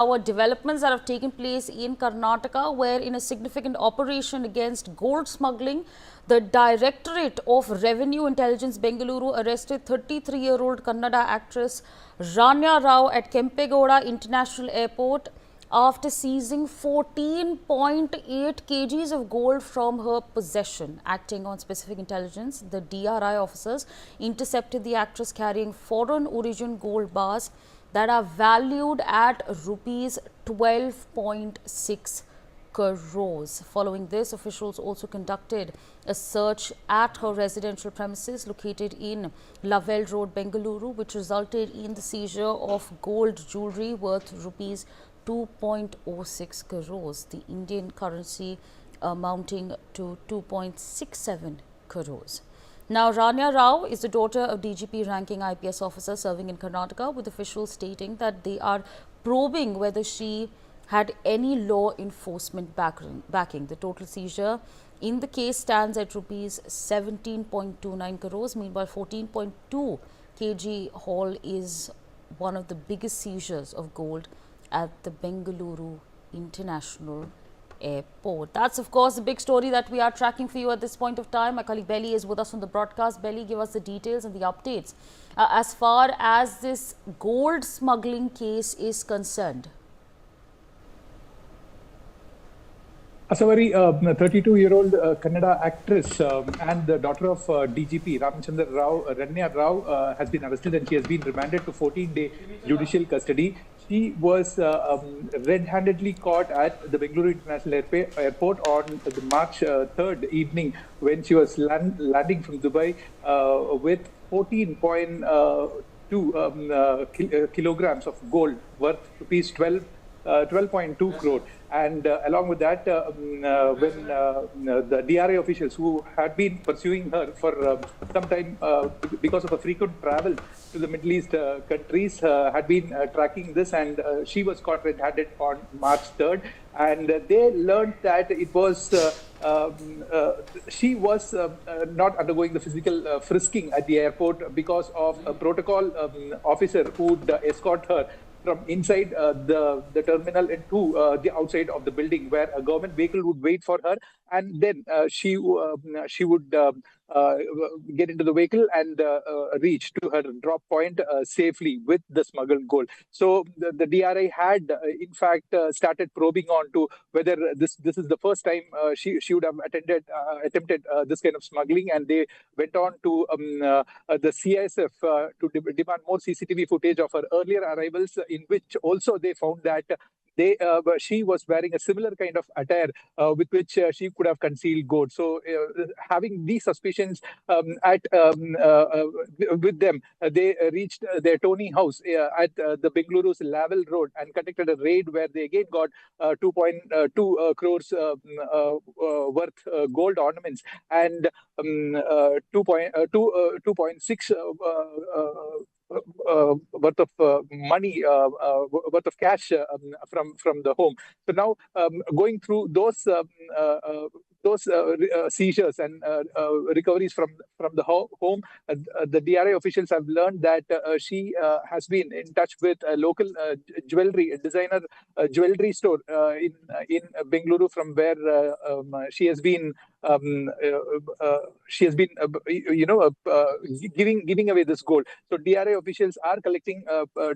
Our developments that have taken place in Karnataka, where in a significant operation against gold smuggling, the Directorate of Revenue Intelligence Bengaluru arrested 33-year-old Kannada actress Ranya Rao at Kempegowda International Airport after seizing 14.8 kgs of gold from her possession. Acting on specific intelligence, the DRI officers intercepted the actress carrying foreign origin gold bars that are valued at rupees 12.6 crores. Following this, officials also conducted a search at her residential premises located in Lavelle Road, Bengaluru, which resulted in the seizure of gold jewellery worth rupees 2.06 crores, the Indian currency amounting to 2.67 crores. Now, Ranya Rao is the daughter of DGP ranking IPS officer serving in Karnataka, with officials stating that they are probing whether she had any law enforcement backing. The total seizure in the case stands at rupees 17.29 crores. Meanwhile, 14.2 kg haul is one of the biggest seizures of gold at the Bengaluru International Airport. That's, of course, the big story that we are tracking for you at this point of time. My colleague Belly is with us on the broadcast. Belly, give us the details and the updates as far as this gold smuggling case is concerned. Asavari, 32-year-old Kannada actress and the daughter of DGP Ranya Rao has been arrested, and she has been remanded to 14-day judicial custody. She was red-handedly caught at the Bengaluru International Airport on the March 3rd evening when she was landing from Dubai with 14.2 kilograms of gold worth rupees 12.2 crore. And along with that, when the DRI officials who had been pursuing her for some time because of a frequent travel to the Middle East countries had been tracking this, and she was caught red-handed on March 3rd. And they learned that it was she was not undergoing the physical frisking at the airport because of a protocol officer who would escort her from inside the terminal into the outside of the building, where a government vehicle would wait for her, and then she would get into the vehicle and reach to her drop point safely with the smuggled gold. So the DRI had in fact started probing on to whether this is the first time she would have attempted this kind of smuggling, and they went on to the CISF to demand more CCTV footage of her earlier arrivals, in which also they found that she was wearing a similar kind of attire with which she could have concealed gold. So, having these suspicions with them, they reached their Tony house at the Bengaluru's Lavelle Road and conducted a raid where they again got 2.2 crores worth gold ornaments and 2.6 worth of money, worth of cash from the home. So now, going through those seizures and recoveries from the home, the DRI officials have learned that she has been in touch with a local designer jewelry store in Bengaluru, from where she has been giving away this gold. So DRI officials are collecting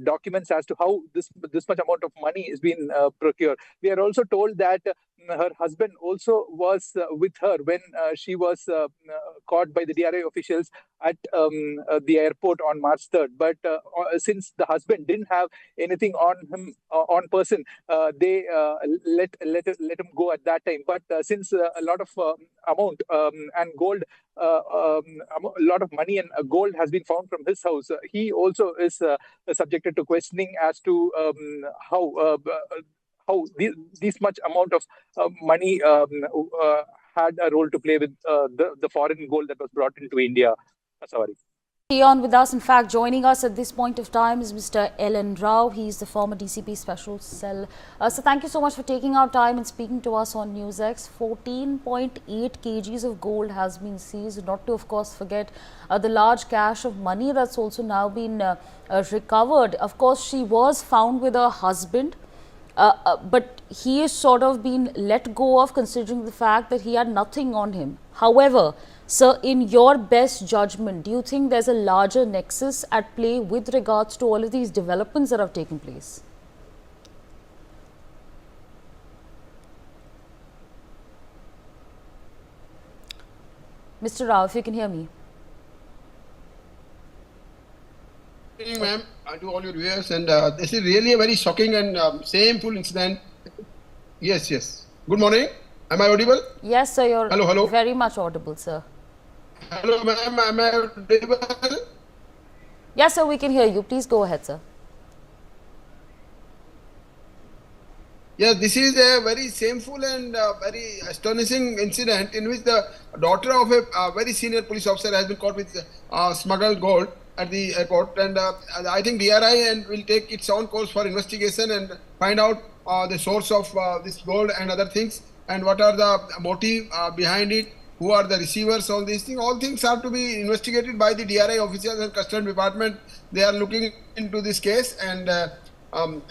documents as to how this much amount of money is being procured. We are also told that her husband also was with her when she was caught by the DRI officials at the airport on March 3rd. But since the husband didn't have anything on him on person, they let him go at that time. But since a lot of amount and gold, a lot of money and gold has been found from his house, he also is subjected to questioning as to how this much amount of money had a role to play with the foreign gold that was brought into India. Sorry. On with us, in fact, joining us at this point of time is Mr. L.N. Rao. He's the former DCP Special Cell. So thank you so much for taking our time and speaking to us on NewsX. 14.8 kgs of gold has been seized, not to, of course, forget the large cache of money that's also now been recovered. Of course, she was found with her husband But he is sort of been let go of, considering the fact that he had nothing on him. However, sir, in your best judgment, do you think there's a larger nexus at play with regards to all of these developments that have taken place? Mr. Rao, if you can hear me. Good evening, ma'am, to all your viewers. And this is really a very shocking and shameful incident. Yes, yes. Good morning. Am I audible? Yes, sir, you're Hello. very much audible, sir. Hello, ma'am. Am I audible? Yes, sir, we can hear you. Please go ahead, sir. Yes, this is a very shameful and very astonishing incident in which the daughter of a very senior police officer has been caught with smuggled gold at the airport. And I think DRI and will take its own course for investigation and find out the source of this gold and other things, and what are the motive behind it, who are the receivers, all these things. All things have to be investigated by the DRI officers and Customs Department. They are looking into this case, and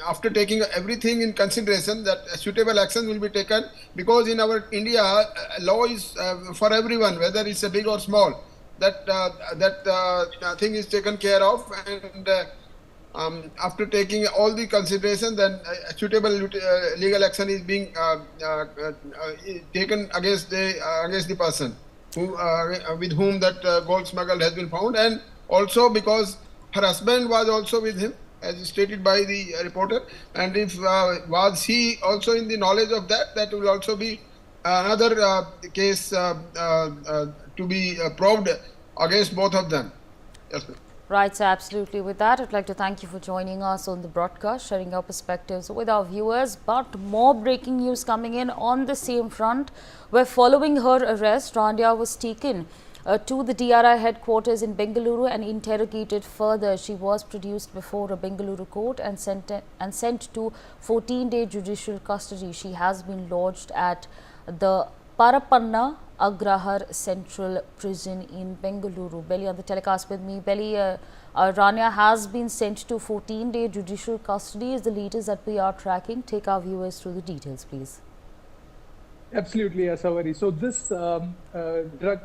after taking everything in consideration, that suitable action will be taken, because in our India, law is for everyone, whether it's a big or small. That thing is taken care of, and after taking all the consideration, then suitable legal action is being taken against the person who with whom that gold smuggled has been found, and also because her husband was also with him, as stated by the reporter, and if was he also in the knowledge of that, that will also be another case to be probed against both of them. Yes, ma'am. Right, so absolutely. With that, I'd like to thank you for joining us on the broadcast, sharing your perspectives with our viewers. But more breaking news coming in on the same front, where following her arrest, Ranya was taken to the DRI headquarters in Bengaluru and interrogated further. She was produced before a Bengaluru court and sent to 14-day judicial custody. She has been lodged at the Parapanna Agrahar Central Prison in Bengaluru. Belly on the telecast with me. Belly, Ranya has been sent to 14-day judicial custody is the latest that we are tracking. Take our viewers through the details, please. Absolutely, Savari. So this drug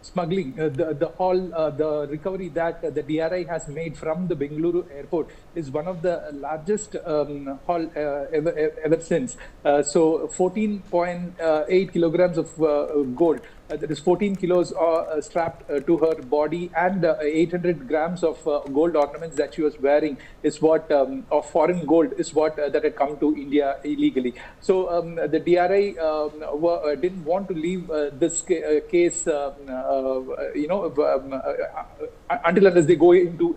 smuggling, the recovery that the DRI has made from the Bengaluru airport is one of the largest haul ever since. So 14.8 kilograms of gold. That is 14 kilos strapped to her body, and 800 grams of gold ornaments that she was wearing is what of foreign gold is what that had come to India illegally. So the DRI didn't want to leave this case, until unless they go into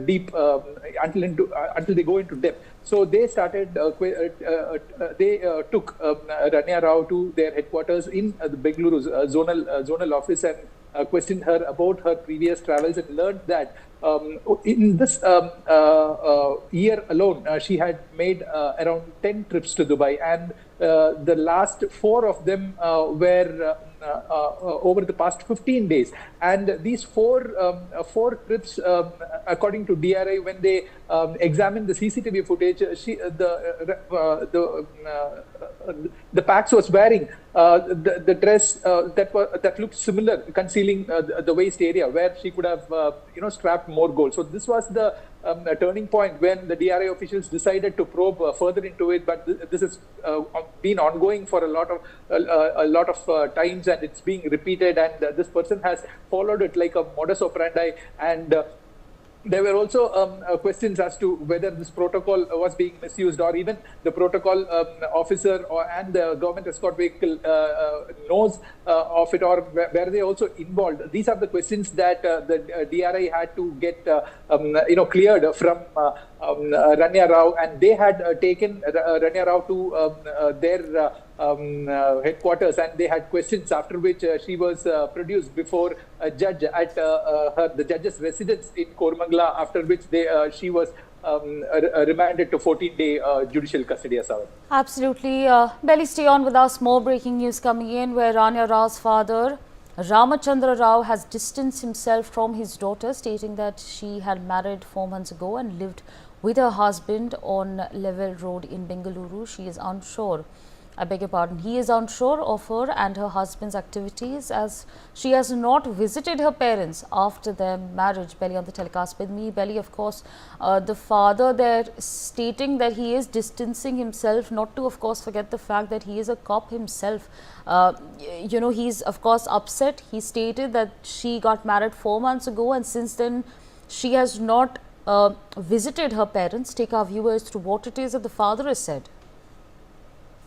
deep, until they go into depth. So they started. They took Ranya Rao to their headquarters in the Bengaluru zonal office and questioned her about her previous travels, and learned that in this year alone, she had made around 10 trips to Dubai, and the last 4 of them were over the past 15 days. And these four trips, according to DRI, when they examined the CCTV footage, the Pax was wearing the dress that looked similar, concealing the waist area where she could have strapped more gold. So this was the turning point when the DRI officials decided to probe further into it. But this has been ongoing for a lot of times, and it's being repeated, and this person has followed it like a modus operandi. And there were also questions as to whether this protocol was being misused, or even the protocol officer and the government escort vehicle knows of it, or were they also involved? These are the questions that the DRI had to get cleared from Ranya Rao, and they had taken Ranya Rao to their headquarters, and they had questions, after which she was produced before a judge at the judge's residence in Kormangla, after which she was remanded to 14-day judicial custody. Absolutely. Belly, stay on with us. More breaking news coming in, where Ranya Rao's father, Ramachandra Rao, has distanced himself from his daughter, stating that she had married 4 months ago and lived with her husband on Level Road in Bengaluru. She is unsure, I beg your pardon, he is unsure of her and her husband's activities as she has not visited her parents after their marriage. Belly on the telecast with me. Belly, of course, the father there stating that he is distancing himself, not to of course forget the fact that he is a cop himself. He's of course upset. He stated that she got married 4 months ago and since then she has not visited her parents. Take our viewers through what it is that the father has said.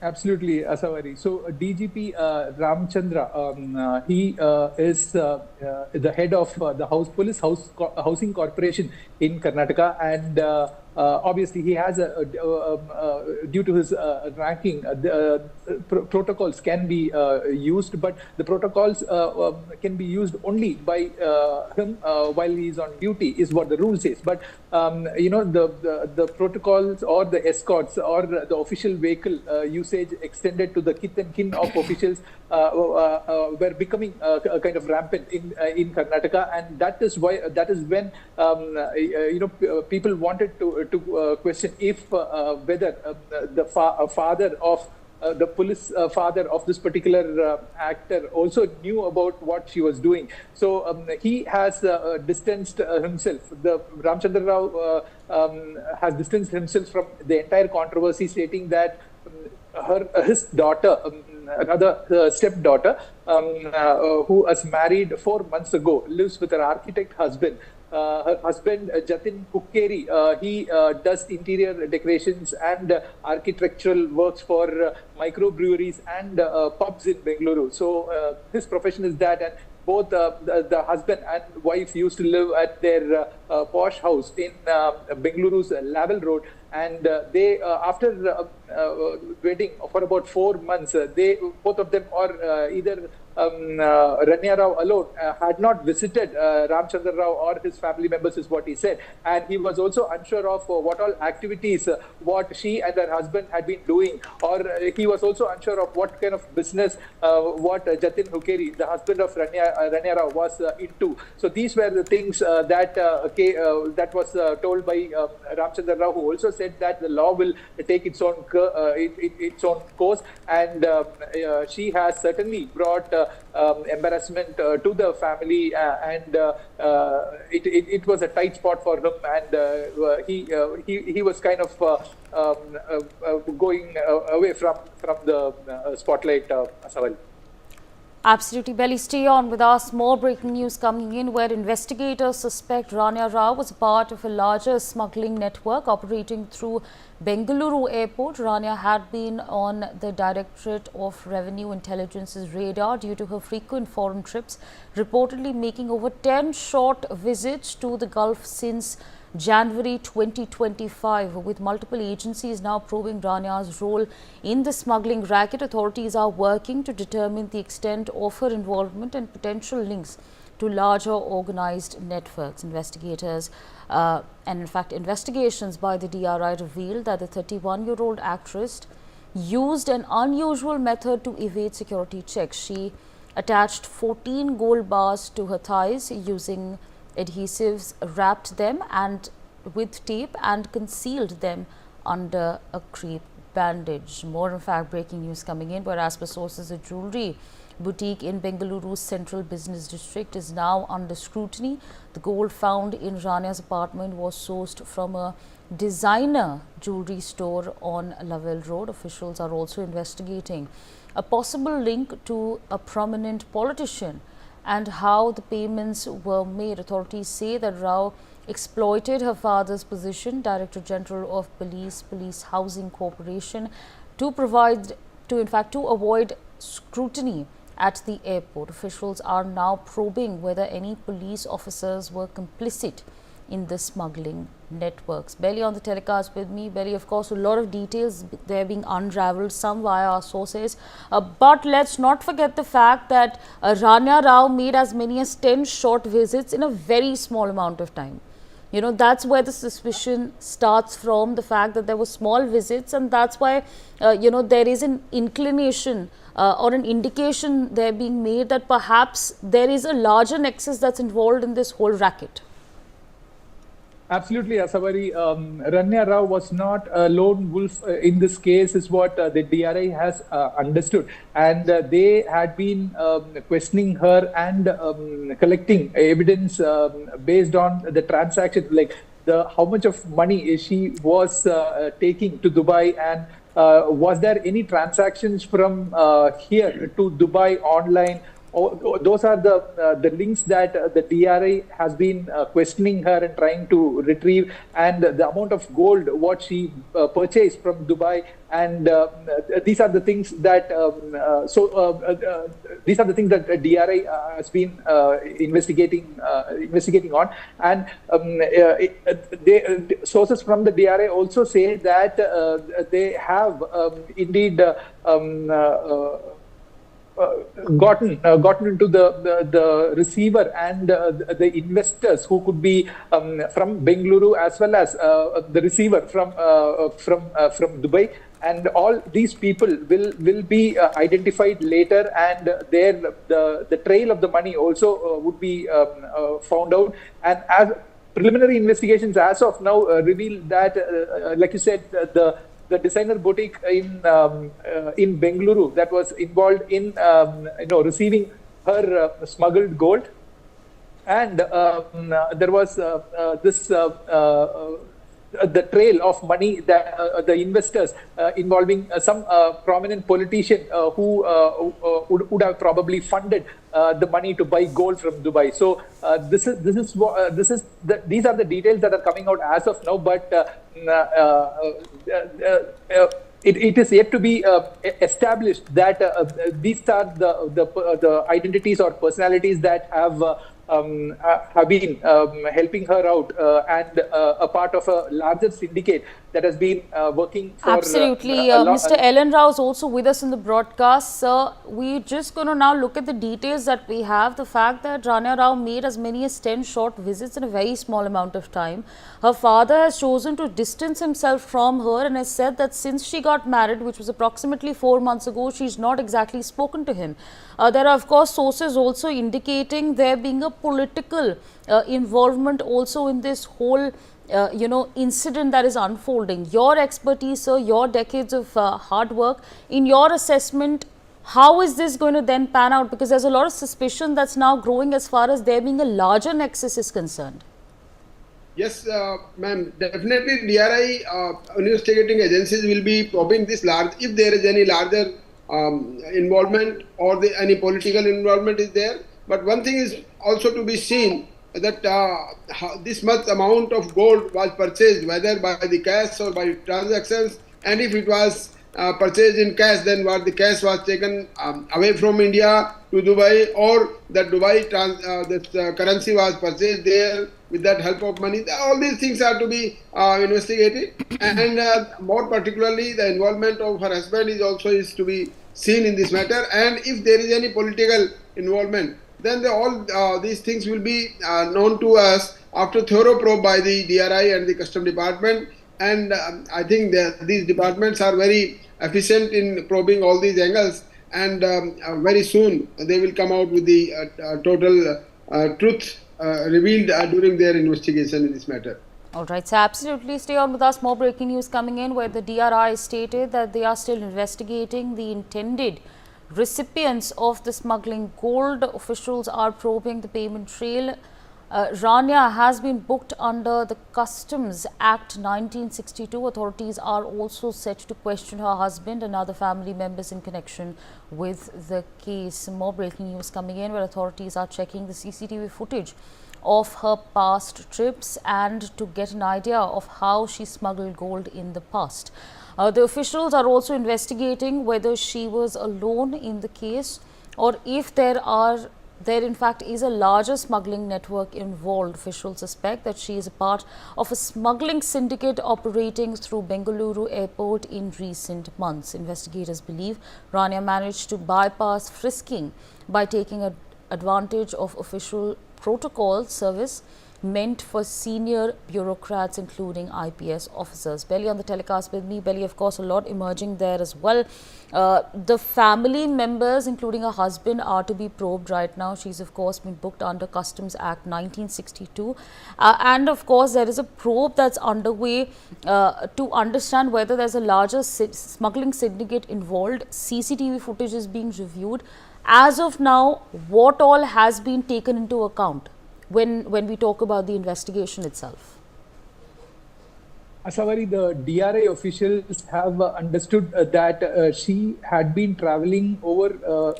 Absolutely, Asavari. So DGP Ramchandra, he is the head of the Housing Corporation in Karnataka, and obviously he has due to his ranking, protocols can be used, but the protocols can be used only by him while he is on duty, is what the rule says. But the protocols or the escorts or the official vehicle usage extended to the kith and kin of officials were becoming kind of rampant in Karnataka, and that is when people wanted to question if whether the father of the police father of this particular actor also knew about what she was doing. So he has distanced himself. The Ramchandra Rao has distanced himself from the entire controversy, stating that his daughter, another stepdaughter, who was married 4 months ago, lives with her architect husband. Her husband, Jatin Hukkeri, he does interior decorations and architectural works for microbreweries and pubs in Bengaluru. So his profession is that, and both the husband and wife used to live at their posh house in Bengaluru's Lavel Road. And they, after wedding for about 4 months, both of them, or either Ranya Rao alone, had not visited Ramchandra Rao or his family members, is what he said. And he was also unsure of what all activities what she and her husband had been doing, or he was also unsure of what kind of business what Jatin Hukkeri, the husband of Ranya Rao, was into. So these were the things that was told by Ramchandra Rao, who also said that the law will take its own course, and she has certainly brought embarrassment to the family, and it was a tight spot for him, and he was kind of going away from the spotlight, Asawal. Absolutely, Belly. Stay on with us. More breaking news coming in, where investigators suspect Ranya Rao was part of a larger smuggling network operating through Bengaluru airport. Ranya had been on the Directorate of Revenue Intelligence's radar due to her frequent foreign trips, reportedly making over 10 short visits to the Gulf since January 2025. With multiple agencies now probing Ranya's role in the smuggling racket, authorities are working to determine the extent of her involvement and potential links to larger organized networks. Investigators and in fact investigations by the DRI revealed that the 31-year-old actress used an unusual method to evade security checks. She attached 14 gold bars to her thighs using adhesives, wrapped them and with tape and concealed them under a crepe bandage. More in fact breaking news coming in, where as per sources, a jewelry boutique in Bengaluru's central business district is now under scrutiny. The gold found in Ranya's apartment was sourced from a designer jewelry store on Lavel Road. Officials are also investigating a possible link to a prominent politician and how the payments were made. Authorities say that Rao exploited her father's position, Director General of Police Housing Corporation, to avoid scrutiny at the airport. Officials are now probing whether any police officers were complicit in the smuggling networks. Belly on the telecast with me. Belly, of course, a lot of details they're being unraveled, some via our sources. But let's not forget the fact that Ranya Rao made as many as 10 short visits in a very small amount of time. You know, that's where the suspicion starts from, the fact that there were small visits, and that's why, there is an inclination or an indication there being made that perhaps there is a larger nexus that's involved in this whole racket. Absolutely, Asawari. Ranya Rao was not a lone wolf in this case, is what the DRI has understood. And they had been questioning her and collecting evidence based on the transaction, like how much of money she was taking to Dubai, and was there any transactions from here to Dubai online? Those are the links that the DRI has been questioning her and trying to retrieve, and the amount of gold what she purchased from Dubai, and these are the things that these are the things that DRI has been investigating on, and sources from the DRI also say that they have indeed. Gotten into the receiver and the investors who could be from Bengaluru, as well as the receiver from Dubai, and all these people will be identified later, and the trail of the money also would be found out. And as preliminary investigations as of now reveal that, like you said, the designer boutique in Bengaluru that was involved in receiving her smuggled gold, and there was this the trail of money that the investors involving some prominent politician who would have probably funded the money to buy gold from Dubai. So these are the details that are coming out as of now, but it is yet to be established that these are the identities or personalities that have been helping her out and a part of a larger syndicate that has been working for absolutely. Mr. Ellen Rao is also with us in the broadcast. Sir, we're just going to now look at the details that we have. The fact that Ranya Rao made as many as 10 short visits in a very small amount of time. Her father has chosen to distance himself from her and has said that since she got married, which was approximately 4 months ago, she's not exactly spoken to him. There are, of course, sources also indicating there being a political involvement also in this whole incident that is unfolding. Your expertise, sir, your decades of hard work, in your assessment, how is this going to then pan out? Because there's a lot of suspicion that's now growing as far as there being a larger nexus is concerned. Yes, ma'am. Definitely, DRI investigating agencies will be probing this large, if there is any larger involvement or any political involvement is there. But one thing is also to be seen, that this much amount of gold was purchased, whether by the cash or by transactions, and if it was purchased in cash, then what the cash was taken away from India to Dubai, or that Dubai currency was purchased there with that help of money. All these things are to be investigated, and more particularly the involvement of her husband is to be seen in this matter. And if there is any political involvement, then all these things will be known to us after thorough probe by the DRI and the Custom Department. And I think these departments are very efficient in probing all these angles, and very soon they will come out with the total truth revealed during their investigation in this matter. All right, so absolutely stay on with us. More breaking news coming in, where the DRI stated that they are still investigating the intended recipients of the smuggling gold. Officials are probing the payment trail. Ranya has been booked under the Customs Act 1962. Authorities are also set to question her husband and other family members in connection with the case. More breaking news coming in, where authorities are checking the CCTV footage of her past trips and to get an idea of how she smuggled gold in the past. The officials are also investigating whether she was alone in the case, or if there in fact is a larger smuggling network involved. Officials suspect that she is a part of a smuggling syndicate operating through Bengaluru airport in recent months. Investigators believe Ranya managed to bypass frisking by taking advantage of official protocol service meant for senior bureaucrats, including IPS officers. Belly on the telecast with me. Belly, of course, a lot emerging there as well. The family members, including her husband, are to be probed right now. She's, of course, been booked under Customs Act 1962. And, of course, there is a probe that's underway to understand whether there's a larger smuggling syndicate involved. CCTV footage is being reviewed. As of now, what all has been taken into account when we talk about the investigation itself? Asavari, the DRA officials have understood that she had been traveling over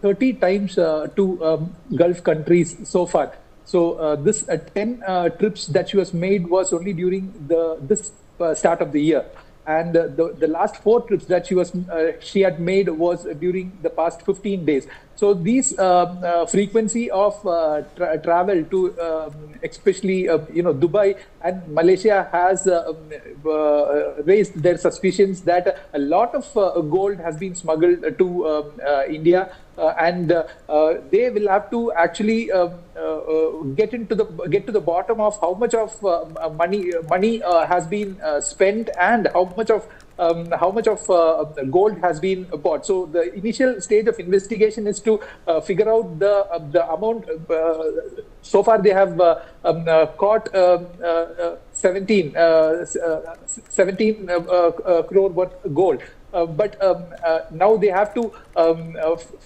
30 times to Gulf countries so far. So this 10 trips that she was made was only during this start of the year. And the last 4 trips that she had made was during the past 15 days. So these frequency of travel to especially Dubai and Malaysia has raised their suspicions that a lot of gold has been smuggled to India, and they will have to actually get to the bottom of how much of money has been spent and how much of gold has been bought. So the initial stage of investigation is to figure out the amount. So far they have caught 17 crore worth gold. But now they have to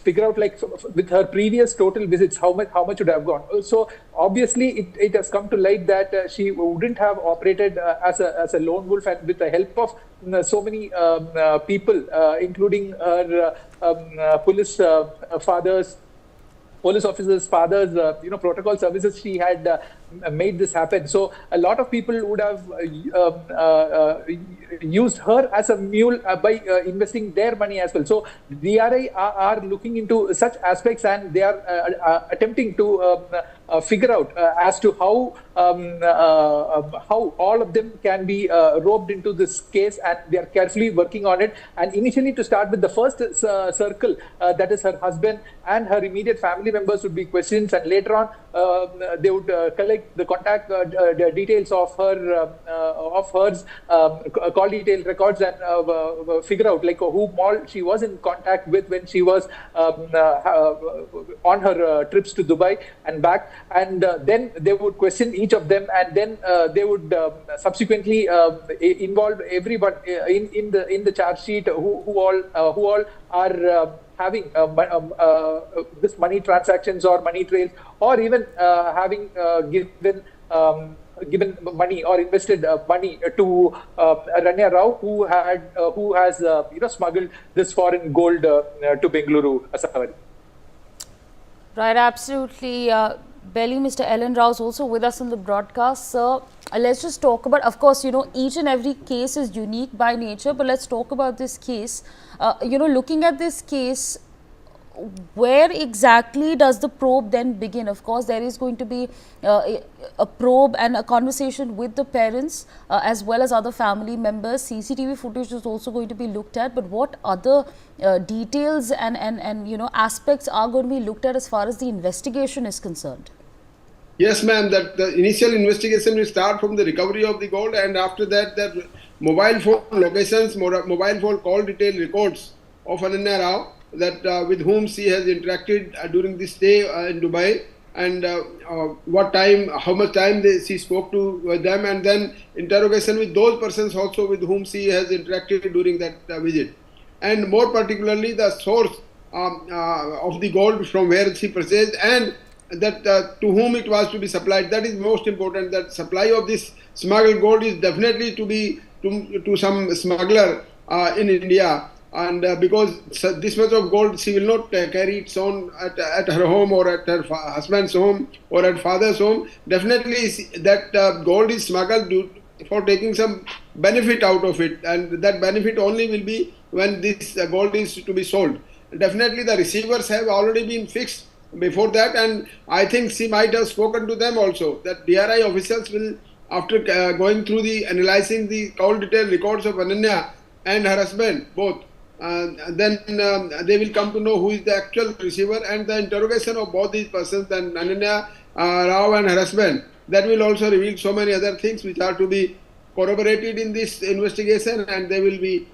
figure out, like, with her previous total visits, how much would have gone. So obviously it has come to light that she wouldn't have operated as a lone wolf, and with the help of so many people, including her police officers' fathers, protocol services, she had made this happen. So a lot of people would have used her as a mule by investing their money as well. So DRI are looking into such aspects, and they are attempting to figure out as to how all of them can be roped into this case, and they are carefully working on it. And initially, to start with, the first circle, that is her husband and her immediate family members, would be questioned, and later on they would collect the contact details of hers, call detail records, and figure out, like, whom all she was in contact with when she was on her trips to Dubai and back. And then they would question each of them, and then they would subsequently involve everyone in the charge sheet who all are having this money transactions or money trails, or even having given money or invested money to Ranya Rao, who has smuggled this foreign gold to Bengaluru. Asavari. Right, absolutely. Belly, Mr. Ellen Rao is also with us on the broadcast. Sir, let's just talk about, of course, each and every case is unique by nature, but let's talk about this case. Looking at this case, where exactly does the probe then begin? Of course, there is going to be a probe and a conversation with the parents as well as other family members. CCTV footage is also going to be looked at, but what other details and aspects are going to be looked at as far as the investigation is concerned? Yes, ma'am. That the initial investigation will start from the recovery of the gold, and after that, the mobile phone locations, mobile phone call detail records of Ranya Rao, that with whom she has interacted during this stay in Dubai, and what time, how much time she spoke to them, and then interrogation with those persons also with whom she has interacted during that visit, and more particularly the source of the gold from where she purchased, and that to whom it was to be supplied. That is most important. That supply of this smuggled gold is definitely to be to some smuggler in India. And because this much of gold she will not carry its own at her home or at her husband's home or at father's home. Definitely that gold is smuggled for taking some benefit out of it, and that benefit only will be when this gold is to be sold. Definitely the receivers have already been fixed before that, and I think she might have spoken to them also. That DRI officials will, after going through analyzing the call detail records of Ananya and her husband both, then they will come to know who is the actual receiver, and the interrogation of both these persons, and Ranya Rao and her husband, that will also reveal so many other things which are to be corroborated in this investigation, and they will be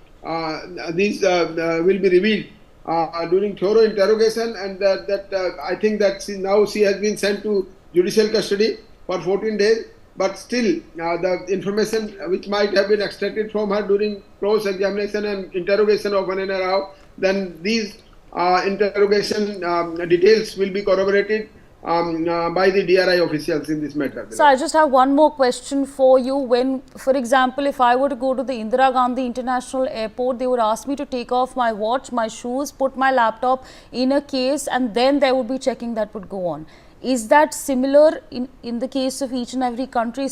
these will be revealed during thorough interrogation. And I think that now she has been sent to judicial custody for 14 days. But still, the information which might have been extracted from her during close examination and interrogation of Ranya Rao, then these interrogation details will be corroborated by the DRI officials in this matter. So I just have one more question for you. When, for example, if I were to go to the Indira Gandhi International Airport, they would ask me to take off my watch, my shoes, put my laptop in a case, and then there would be checking that would go on. Is that similar in the case of each and every country?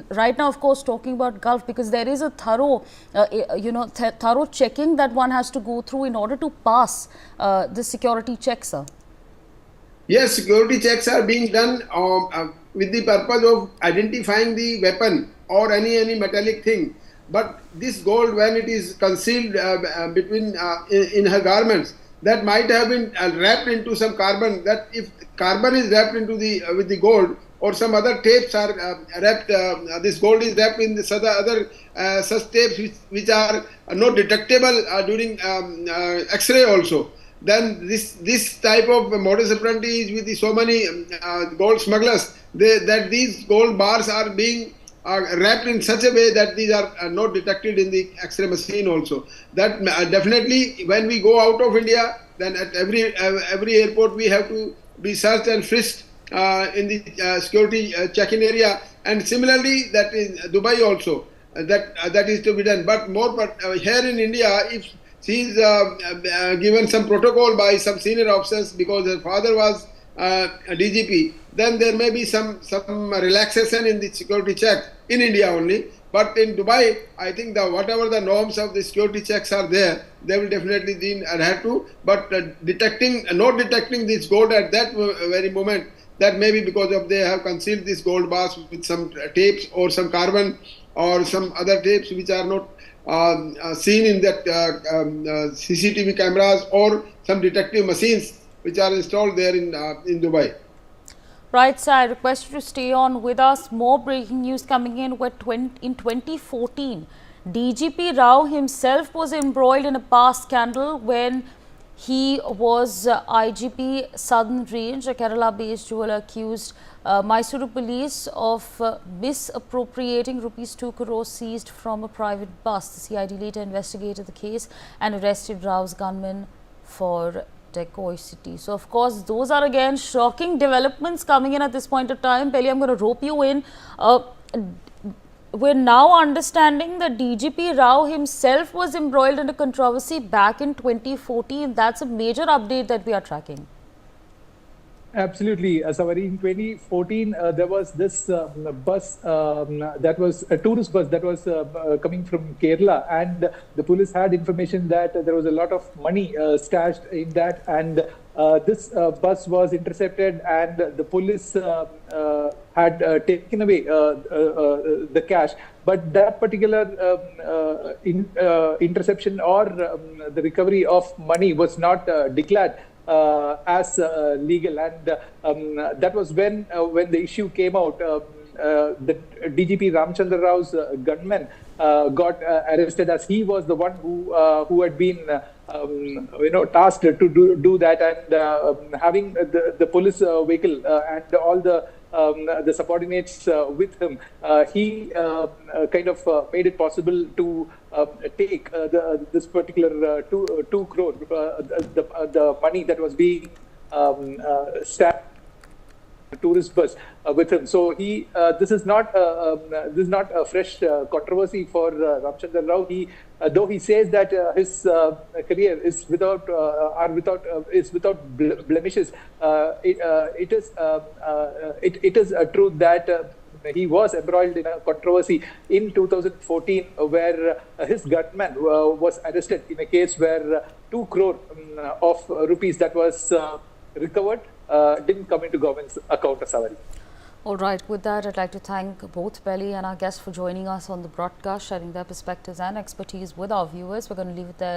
Right now, of course, talking about Gulf, because there is a thorough, thorough checking that one has to go through in order to pass the security checks, sir. Yes, security checks are being done with the purpose of identifying the weapon or any metallic thing. But this gold, when it is concealed in her garments, that might have been wrapped into some carbon. That if carbon is wrapped into the with the gold, or some other tapes are wrapped, this gold is wrapped in this other such tapes which are not detectable during X-ray also. Then this type of modus operandi is with so many gold smugglers, that these gold bars are being wrapped in such a way that these are not detected in the X-ray machine also. That definitely, when we go out of India, then at every airport we have to be searched and frisked in the security check-in area. And similarly, that in Dubai also, that is to be done. But here in India, if she is given some protocol by some senior officers because her father was a DGP, then there may be some relaxation in the security check in India only. But in Dubai, I think whatever the norms of the security checks are there, they will definitely be adhered to. But not detecting this gold at that very moment, that may be because of they have concealed these gold bars with some tapes or some carbon or some other tapes which are not seen in that CCTV cameras or some detective machines which are installed there in Dubai. Right, sir. I request you to stay on with us. More breaking news coming in. In 2014, DGP Rao himself was embroiled in a past scandal when he was IGP Southern Range. A Kerala-based jeweler accused Mysuru police of misappropriating rupees 2 crore seized from a private bus. The CID later investigated the case and arrested Rao's gunmen for dacoity. So, of course, those are again shocking developments coming in at this point of time. Peli, I'm going to rope you in. We're now understanding that DGP Rao himself was embroiled in a controversy back in 2014. That's a major update that we are tracking. Absolutely, Savari. In 2014, there was this bus that was a tourist bus that was coming from Kerala, and the police had information that there was a lot of money stashed in that, and this bus was intercepted, and the police had taken away the cash. But that particular interception or the recovery of money was not declared as legal, and that was when the issue came out. The DGP Ramchandra Rao's gunmen got arrested, as he was the one who had been tasked to do that, and having the police vehicle and all the subordinates with him, he kind of made it possible to take this particular 2 crore, the money that was being stacked tourist bus with him. So this is not a fresh controversy for Ramchandra Rao. Though he says that his career is without blemishes, it is a truth that he was embroiled in a controversy in 2014 where his gunman was arrested in a case where 2 crore of rupees that was recovered didn't come into government's account, Savari. All right, with that, I'd like to thank both Peli and our guests for joining us on the broadcast, sharing their perspectives and expertise with our viewers. We're going to leave it there.